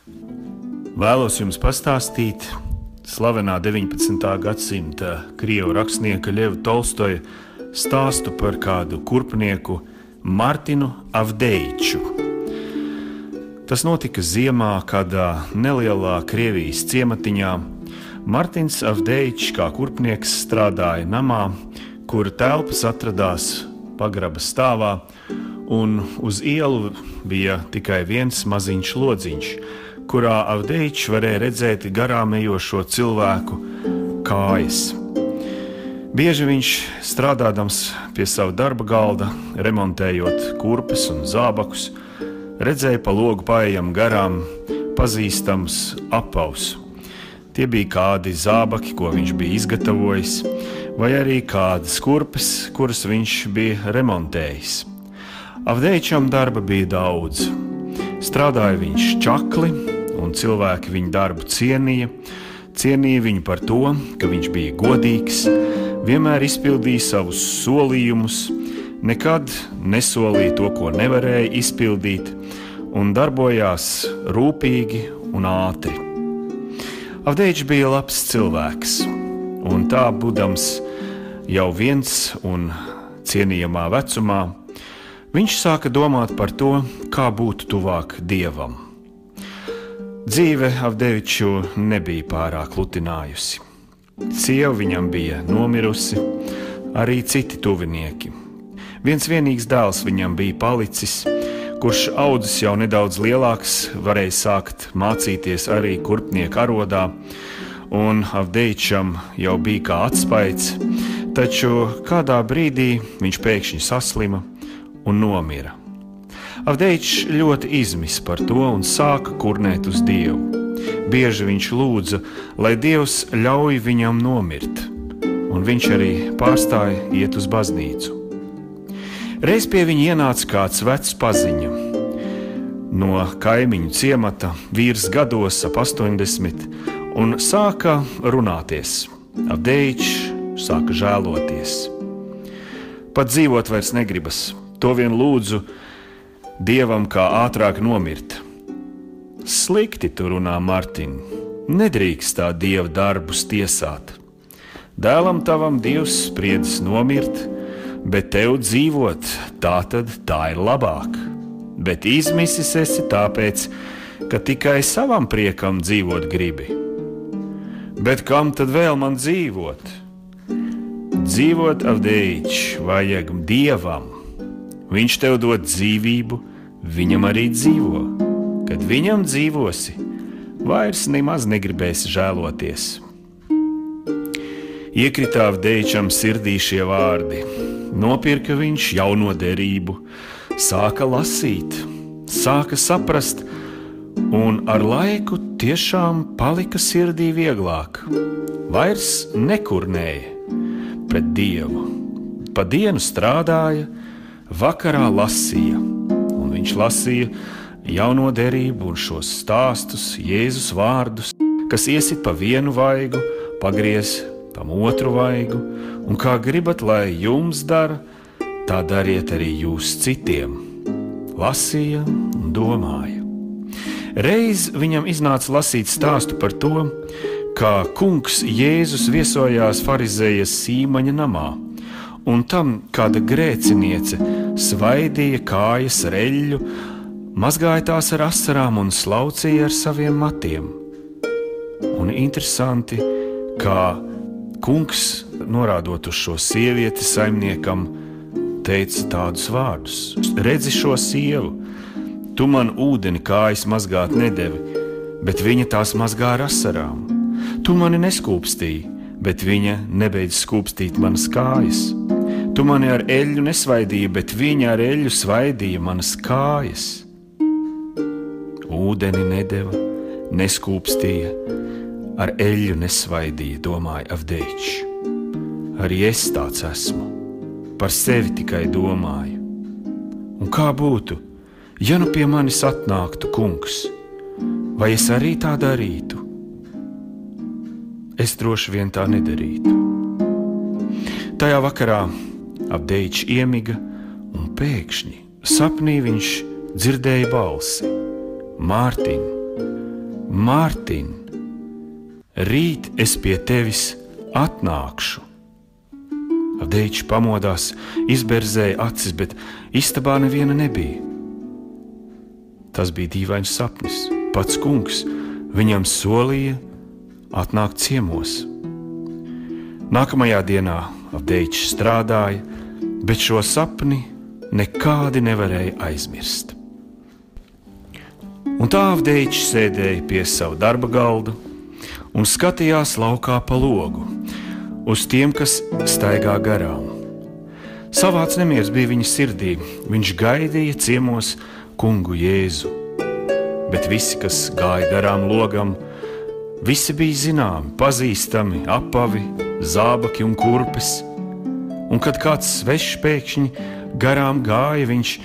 Vēlos jums pastāstīt slavenā 19. gadsimta krievu rakstnieka Ļeva Tolstoja stāstu par kādu kurpnieku Martinu Avdeiču. Tas notika ziemā kādā nelielā Krievijas ciematiņā. Martins Avdeičs kā kurpnieks strādāja namā, kura telpas atradās pagraba stāvā, un uz ielu bija tikai viens maziņš lodziņš, kurā Avdeičs varēja redzēt garām ejošo cilvēku kājas. Bieži viņš, strādādams pie sava darba galda, remontējot kurpes un zābakus, redzēja pa logu paejam garām pazīstams apaus. Tie bija kādi zābaki, ko viņš bija izgatavojis, vai arī kādas kurpes, kuras viņš bija remontējis. Avdeičam darba bija daudz. Strādāja viņš čakli, un cilvēki viņu darbu cienīja viņu par to, ka viņš bija godīgs, vienmēr izpildīja savus solījumus, nekad nesolīja to, ko nevarēja izpildīt, un darbojās rūpīgi un ātri. Avdeičs bija labs cilvēks, un tā būdams jau viens un cienījamā vecumā, viņš sāka domāt par to, kā būt tuvāk Dievam. Dzīve Avdeiču nebija pārāk lutinājusi. Sieva viņam bija nomirusi, arī citi tuvinieki. Viens vienīgs dēls viņam bija palicis, kurš audzis jau nedaudz lielāks, varēja sākt mācīties arī kurpnieku arodā, un Avdeičam jau bija kā atspaids, taču kādā brīdī viņš pēkšņi saslima un nomira. Avdeičs ļoti izmis par to un sāka kurnēt uz Dievu. Bieži viņš lūdza, lai Dievs ļauj viņam nomirt, un viņš arī pārstāja iet uz baznīcu. Reiz pie viņa ienāca kāds vecs paziņa no kaimiņu ciemata, vīrs gados ap 80, un sāka runāties. Avdeičs sāka žēloties. Pat dzīvot vairs negribas, to vien lūdzu Dievam kā ātrāk nomirt. Slikti tu runā, Martin, nedrīkst tā Dieva darbus tiesāt. Dēlam tavam Dievs spriedzis nomirt, bet tev dzīvot, tā ir labāk. Bet izmisis esi tāpēc, ka tikai savam priekam dzīvot gribi. Bet kam tad vēl man dzīvot? Dzīvot, Avdeič, vajag Dievam. Viņš tev dod dzīvību, viņam arī dzīvo. Kad viņam dzīvosi, vairs nemaz negribēsi žēloties. Iekritā Avdeičam sirdī šie vārdi. Nopirka viņš jauno derību, sāka lasīt, sāka saprast, un ar laiku tiešām palika sirdī vieglāk. Vairs nekurnēja pret Dievu. Pa dienu strādāja, vakarā lasīja, un viņš lasīja jauno derību un šos stāstus, Jēzus vārdus, kas iesit pa vienu vaigu, pagriez tam otru vaigu, un kā gribat, lai jums dara, tā dariet arī jūs citiem. Lasīja un domāja. Reiz viņam iznāca lasīt stāstu par to, kā kungs Jēzus viesojās farizējas Sīmaņa namā, un tam kāda grēciniece svaidīja kājas ar eļļu, mazgāja tās ar asarām un slaucīja ar saviem matiem. Un interesanti, kā kungs, norādot uz šo sievieti saimniekam, teica tādus vārdus. Redzi šo sievu, tu man ūdeni kājas mazgāt nedevi, bet viņa tās mazgā ar asarām. Tu mani neskūpstīji, bet viņa nebeidz skūpstīt manas kājas. Tu mani ar eļļu nesvaidīji, bet viņa ar eļļu svaidīja manas kājas. Ūdeni nedeva, neskūpstīja, ar eļļu nesvaidīja, domāja Avdeičs. Arī es tāds esmu, par sevi tikai domāju. Un kā būtu, ja nu pie manis atnāktu kungs, vai es arī tā darītu? Es droši vien tā nedarītu. Tajā vakarā Avdeičs iemiga, un pēkšņi sapnī viņš dzirdēja balsi. Mārtiņ, Mārtiņ, rīt es pie tevis atnākšu. Avdeičs pamodās, izberzēja acis, bet istabā neviena nebija. Tas bija dīvains sapnis. Pats kungs viņam solīja atnākt ciemos. Nākamajā dienā Avdeičs strādāja, bet šo sapni nekādi nevarēja aizmirst. Un tā Avdeičs sēdēja pie sava darba galda un skatījās laukā pa logu uz tiem, kas staigā garām. Savāds nemieris bija viņa sirdī, viņš gaidīja ciemos kungu Jēzu. Bet visi, kas gāja garām logam, visi bija zināmi, pazīstami, apavi, zābaki un kurpes. Un kad kāds svešs pēkšņi garām gāja, viņš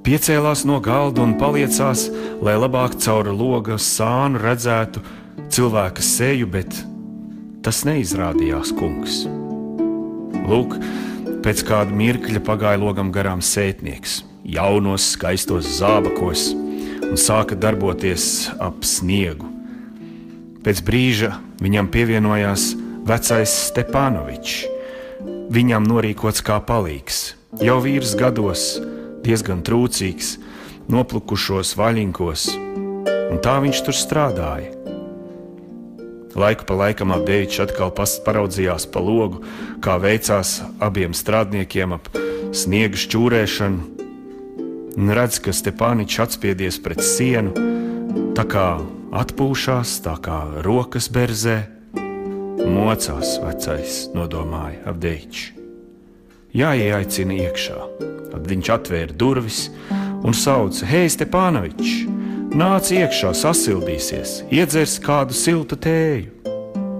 piecēlās no galda un paliecās, lai labāk caur loga sānu redzētu cilvēka seju, bet tas neizrādījās kungs. Lūk, pēc kāda mirkļa pagāja logam garām sētnieks, jaunos, skaistos zābakos, un sāka darboties ap sniegu. Pēc brīža viņam pievienojās vecais Stepanovičs. Viņam norīkots kā palīgs, jau vīrs gados, diezgan trūcīgs, noplukušos vaļinkos, un tā viņš tur strādāja. Laiku pa laikam Avdeičs atkal paraudzījās pa logu, kā veicās abiem strādniekiem ap sniega šķūrēšanu, un redz, ka Stepaničs atspiedies pret sienu, tā kā atpūšās, tā kā rokas berzē. Mocās vecais, nodomāja Avdeičs. Jāieaicina iekšā. Tad viņš atvēra durvis un sauca: Hei, Stepanovičs, nāc iekšā, sasildīsies, iedzers kādu siltu tēju.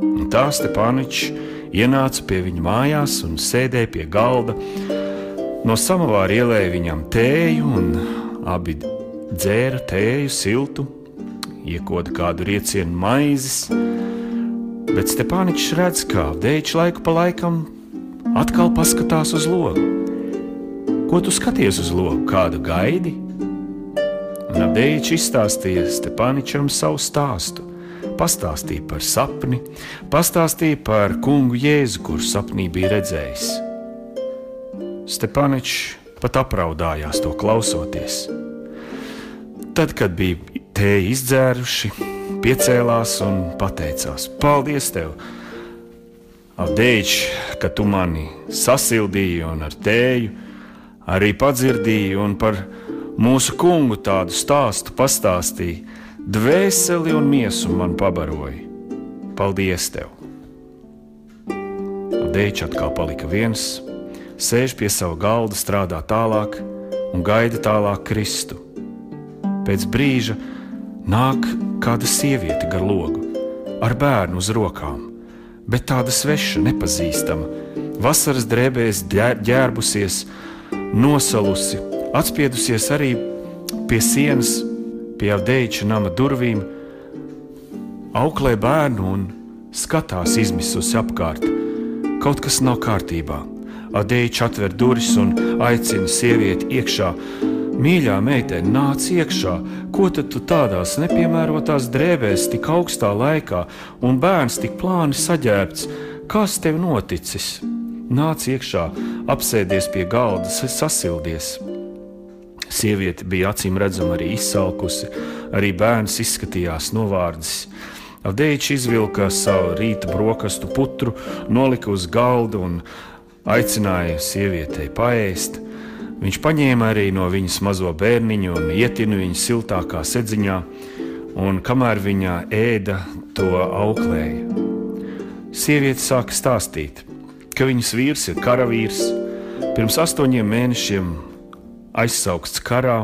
Un tā Stepanovičs ienāca pie viņa mājās un sēdēja pie galda. No samavāra ielēja viņam tēju, un abi dzēra tēju siltu, iekoda kādu riecienu maizes. Bet Stepaničs redz, kā Avdeičs laiku pa laikam atkal paskatās uz logu. Ko tu skaties uz logu? Kādu gaidi? Un Avdeičs izstāstīja Stepaničam savu stāstu. Pastāstīja par sapni, pastāstīja par kungu Jēzu, kuru sapnī bija redzējis. Stepaničs pat apraudājās to klausoties. Tad, kad bija tēju izdzēruši, piecēlās un pateicās: Paldies tev, Avdeičs, ka tu mani sasildīji un ar tēju arī padzirdīji un par mūsu kungu tādu stāstu pastāstīji. Dvēseli un miesu man pabaroji. Paldies tev! Avdeičs atkal palika viens, sēž pie sava galda, strādā tālāk un gaida tālāk Kristu. Pēc brīža nāk kāda sieviete gar logu, ar bērnu uz rokām, bet tāda sveša, nepazīstama, vasaras drēbēs ģērbusies, nosalusi, atspiedusies arī pie sienas, pie Avdeiča nama durvīm, auklē bērnu un skatās izmisusi apkārt. Kaut kas nav kārtībā. Avdeičs atver durvis un aicina sievieti iekšā. Mīļā meitene, nāc iekšā, ko tad tu tādās nepiemērotās drēbēs tik augstā laikā un bērns tik plāni saģērbts? Kas tev noticis? Nāc iekšā, apsēdies pie galda, sasildies. Sieviete bija acīm redzama arī izsalkusi, arī bērns izskatījās novārdzis. Avdeičs izvilka savu rīta brokastu putru, nolika uz galda un aicināja sievietei paēst. Viņš paņēma arī no viņas mazo bērniņu un ietinu viņu siltākā sedziņā, un kamēr viņa ēda, to auklēja. Sieviete sāka stāstīt, ka viņas vīrs ir karavīrs, pirms 8 mēnešiem aizsaukts karā,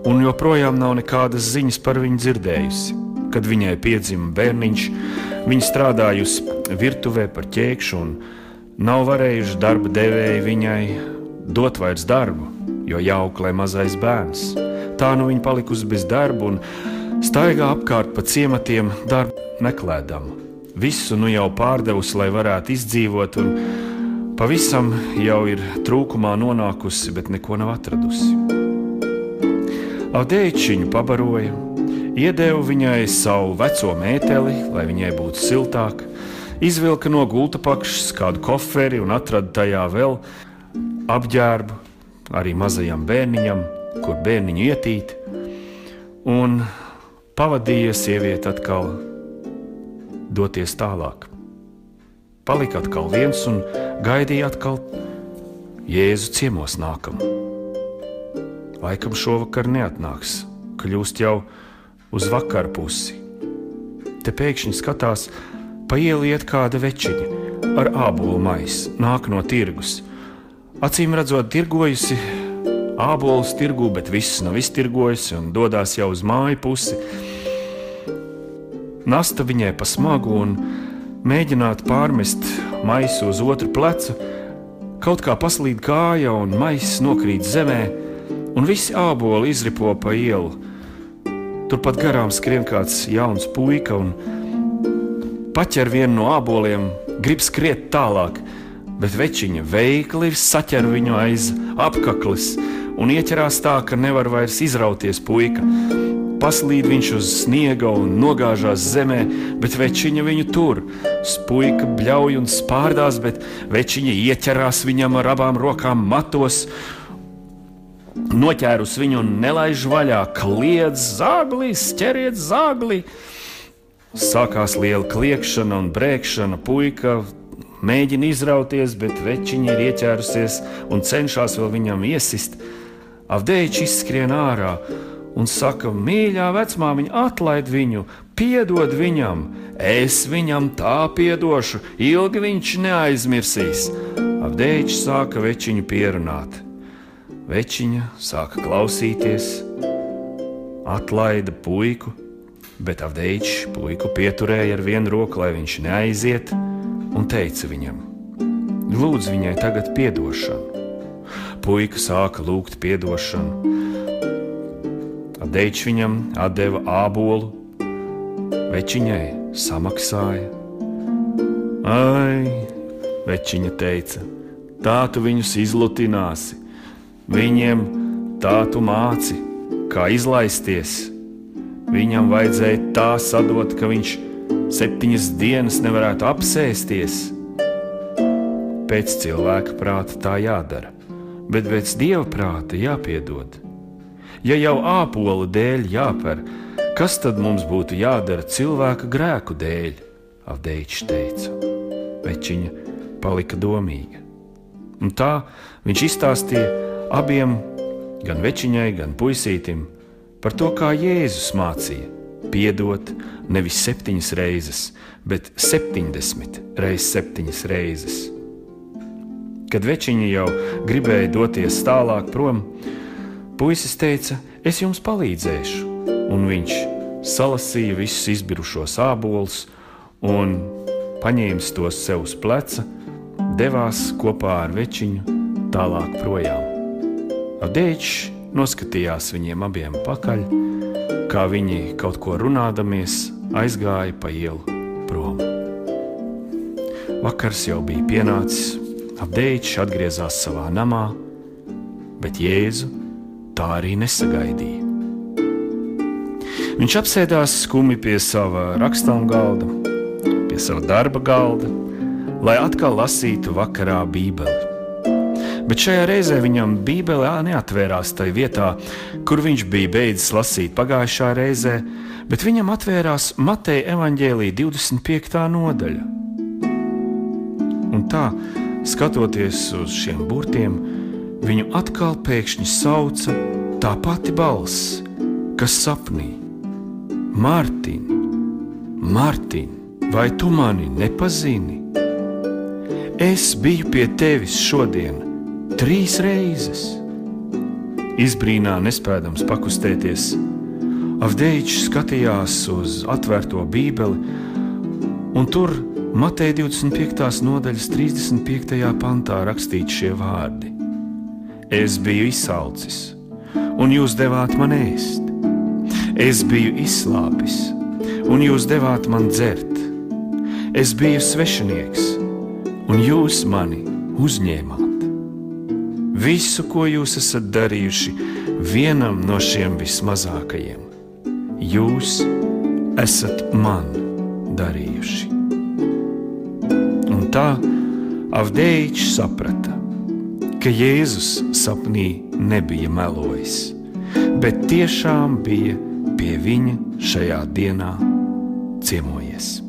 un joprojām nav nekādas ziņas par viņu dzirdējusi. Kad viņai piedzima bērniņš, viņa strādājusi virtuvē par ķēkšu un nav varējuši darba devēji viņai dot vairs darbu, jo jāauklē mazais bērns. Tā nu viņa palikusi bez darba un staigā apkārt pa ciematiem darbu meklēdama. Visu nu jau pārdevusi, lai varētu izdzīvot, un pavisam jau ir trūkumā nonākusi, bet neko nav atradusi. Avdeičs viņu pabaroja, iedeva viņai savu veco mēteli, lai viņai būtu siltāk, izvilka no gultapakšas kādu koferi un atrada tajā vēl apģērbu arī mazajam bērniņam, kur bērniņu ietīt, un pavadīja sievieti atkal doties tālāk. Palika atkal viens un gaidīja atkal Jēzu ciemos nākam. Laikam šovakar neatnāks, kļūst jau uz vakaru pusi. Te pēkšņi skatās, pa ielu iet kāda večiņa ar ābolu maisu, nāk no tirgus. Acīm redzot, tirgojusi ābolus tirgū, bet viss nav iztirgojusi un dodās jau uz māju pusi. Nasta viņai pa smagu un mēģināt pārmest maisu uz otru plecu, kaut kā paslīd kāja un maiss nokrīt zemē, un visi āboli izripo pa ielu. Turpat garām skrien kāds jauns puika un paķer vienu no āboliem, grib skriet tālāk, bet večiņa veikli saķer viņu aiz apkakles un ieķerās tā, ka nevar vairs izrauties puika. Paslīd viņš uz sniega un nogāžās zemē, bet večiņa viņu tur. Puika bļauj un spārdās, bet večiņa ieķerās viņam ar abām rokām matos, noķērus viņu un nelaiž vaļā, kliedz zāglī, ķeriet zāglī. Sākās liela kliekšana un brēkšana, puika mēģina izrauties, bet večiņa ir ieķērusies un cenšas vēl viņam iesist. Avdeičs izskrien ārā un saka: mīļā vecmāmiņa, atlaid viņu, piedod viņam, es viņam tā piedošu, ilgi viņš neaizmirsīs. Avdeičs sāka večiņu pierunāt. Večiņa sāka klausīties, atlaida puiku, bet Avdeičs puiku pieturēja ar vienu roku, lai viņš neaiziet, un teica viņam: lūdz viņai tagad piedošanu. Puika sāka lūgt piedošanu. Avdeičs viņam atdeva ābolu, večiņai samaksāja. Ai, večiņa teica, tā tu viņus izlutināsi, viņiem tā tu māci, kā izlaisties. Viņam vajadzēja tā sadot, ka viņš 7 dienas nevarētu apsēsties. Pēc cilvēka prāta tā jādara, bet pēc Dieva prāta jāpiedod. Ja jau āpola dēļ jāper, kas tad mums būtu jādara cilvēka grēku dēļ? Avdeičs teica. Večiņa palika domīga. Un tā viņš izstāstīja abiem, gan večiņai, gan puisītim, par to, kā Jēzus mācīja piedot nevis 7 reizes, bet 70 reiz 7 reizes. Kad večiņa jau gribēja doties tālāk prom, puisis teica: es jums palīdzēšu, un viņš salasīja visus izbirušos ābolus un, paņēmis tos sev uz pleca, devās kopā ar večiņu tālāk projām. Avdeičs noskatījās viņiem abiem pakaļ, kā viņi kaut ko runādamies aizgāja pa ielu prom. Vakars jau bija pienācis, Avdeičs atgriezās savā namā, bet Jēzu tā arī nesagaidīja. Viņš apsēdās skumi pie sava rakstām galda, pie sava darba galda, lai atkal lasītu vakarā Bībeli. Bet šajā reizē viņam Bībele neatvērās tai vietā, kur viņš bija beidzis lasīt pagājušā reizē, bet viņam atvērās Mateja evaņģēlija 25. nodaļa. Un tā, skatoties uz šiem burtiem, viņu atkal pēkšņi sauca tā pati balss, kas sapnī: Mārtiņ, Mārtiņ, vai tu mani nepazini? Es biju pie tevis šodien 3 reizes. Izbrīnā nespēdams pakustēties, Avdeičs skatījās uz atvērto Bībeli, un tur Mateja 25. nodaļas 35. pantā rakstīti šie vārdi: Es biju izsalcis, un jūs devāt man ēst. Es biju izslāpis, un jūs devāt man dzert. Es biju svešinieks, un jūs mani uzņēmāt. Visu, ko jūs esat darījuši vienam no šiem vismazākajiem, jūs esat man darījuši. Un tā Avdeičs saprata, ka Jēzus sapnī nebija melojis, bet tiešām bija pie viņa šajā dienā ciemojies.